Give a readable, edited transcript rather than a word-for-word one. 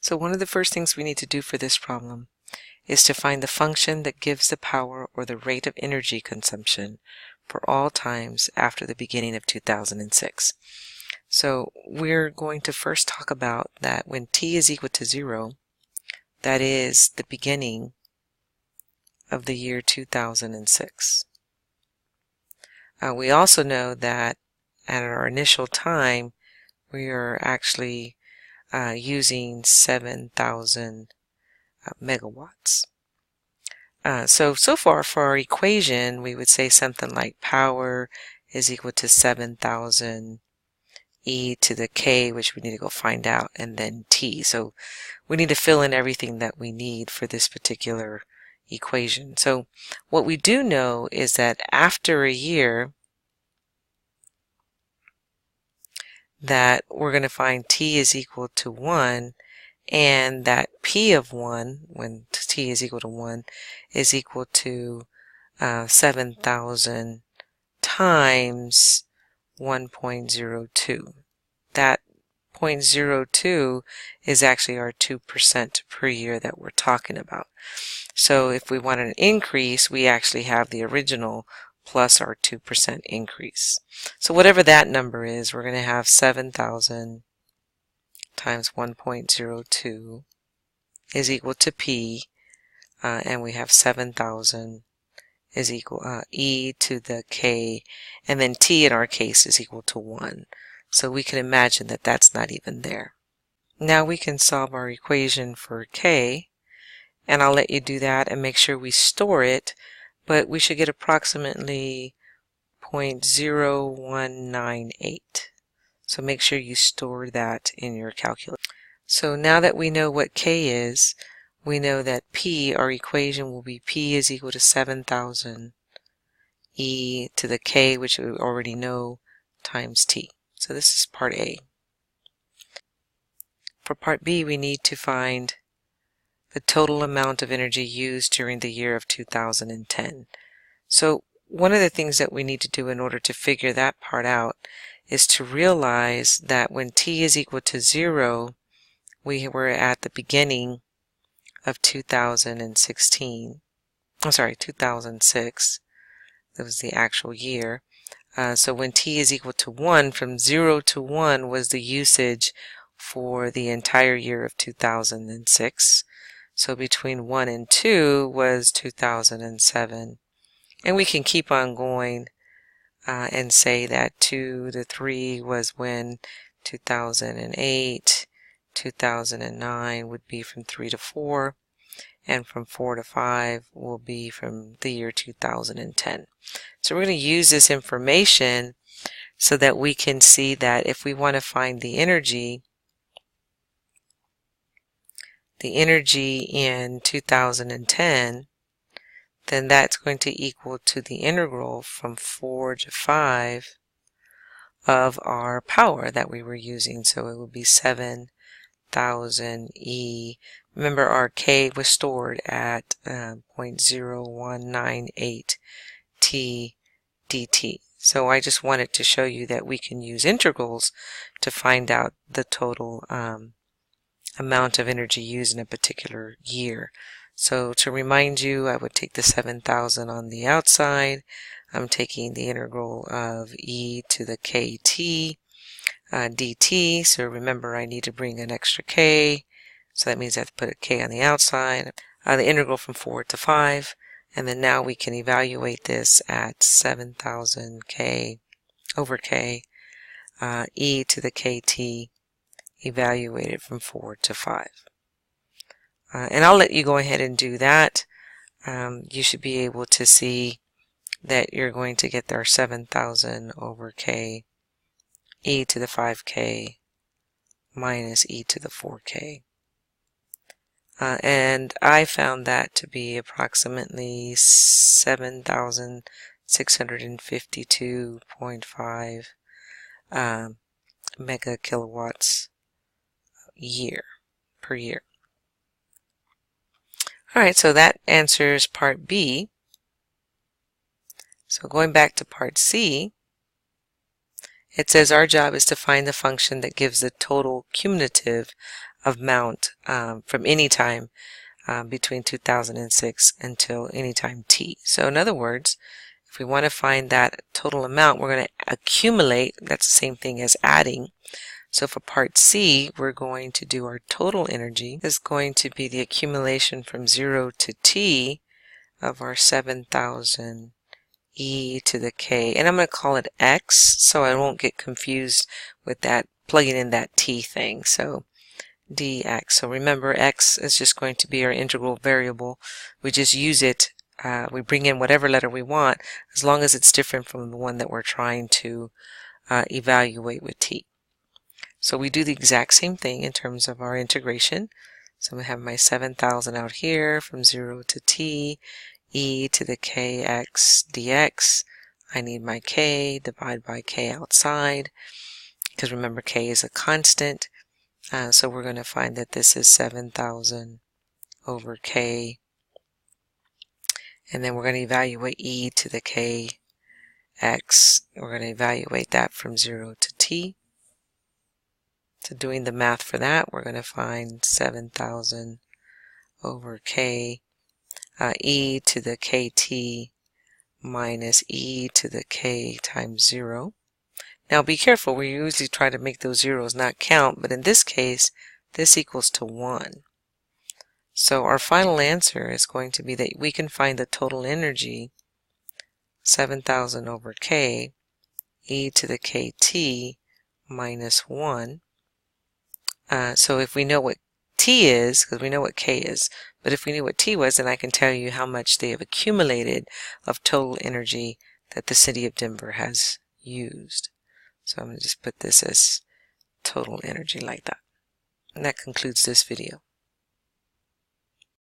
So one of the first things we need to do for this problem is to find the function that gives the power or the rate of energy consumption for all times after the beginning of 2006. So we're going to first talk about that when t is equal to 0, that is the beginning of the year 2006. We also know that at our initial time we are actually using 7,000 megawatts. So far for our equation, we would say something like power is equal to 7,000 e to the k, which we need to go find out, and then t. So we need to fill in everything that we need for this particular equation. So what we do know is that after a year, that we're going to find t is equal to 1, and that p of 1, when t is equal to 1, is equal to 7,000 times 1.02. That 0.02 is actually our 2% per year that we're talking about. So if we want an increase, we actually have the original plus our 2% increase. So whatever that number is, we're going to have 7,000 times 1.02 is equal to p, and we have 7,000 is equal e to the k, and then t in our case is equal to 1. So we can imagine that that's not even there. Now we can solve our equation for k, and I'll let you do that and make sure we store it, but we should get approximately 0.0198. So make sure you store that in your calculator. So now that we know what k is, we know that p, our equation will be p is equal to 7,000 e to the k, which we already know, times t. So this is part A. For part B, we need to find the total amount of energy used during the year of 2010. So one of the things that we need to do in order to figure that part out is to realize that when t is equal to 0, we were at the beginning of 2006. That was the actual year. So when t is equal to 1, from 0 to 1 was the usage for the entire year of 2006. So between 1 and 2 was 2007. And we can keep on going and say that 2 to 3 was when 2008, 2009 would be from 3 to 4, and from 4 to 5 will be from the year 2010. So we're going to use this information so that we can see that if we want to find the energy in 2010, then that's going to equal to the integral from 4 to 5 of our power that we were using. So it would be 7,000 E. Remember, our K was stored at 0.0198 T dt. So I just wanted to show you that we can use integrals to find out the total amount of energy used in a particular year. So to remind you, I would take the 7,000 on the outside. I'm taking the integral of e to the kt dt. So remember, I need to bring an extra k. So that means I have to put a k on the outside. The integral from 4 to 5. And then now we can evaluate this at 7,000 k over k e to the kt evaluated from 4 to 5. And I'll let you go ahead and do that. You should be able to see that you're going to get there 7,000 over k e to the 5k minus e to the 4k. And I found that to be approximately 7,652.5 mega kilowatts per year. Alright, so that answers part B. So going back to part C, It says our job is to find the function that gives the total cumulative amount from any time between 2006 until any time t. So in other words, if we want to find that total amount, we're going to accumulate. That's the same thing as adding. So for part C, we're going to do our total energy is going to be the accumulation from 0 to t of our 7,000 e to the k, and I'm going to call it x so I won't get confused with that plugging in that t thing. So dx. So remember, x is just going to be our integral variable. We just use it. We bring in whatever letter we want as long as it's different from the one that we're trying to evaluate with t. So we do the exact same thing in terms of our integration. So I'm going to have my 7,000 out here from 0 to t, e to the kx dx. I need my k, divide by k outside, because remember k is a constant. So we're going to find that this is 7,000 over k, and then we're going to evaluate e to the kx. We're going to evaluate that from 0 to t. So doing the math for that, we're going to find 7,000 over k, e to the kt minus e to the k times 0. Now be careful, we usually try to make those zeros not count, but in this case, this equals to 1. So our final answer is going to be that we can find the total energy, 7,000 over k, e to the kt minus 1. So if we know what t is, because we know what k is, but if we knew what t was, then I can tell you how much they have accumulated of total energy that the city of Denver has used. So I'm going to just put this as total energy like that. And that concludes this video.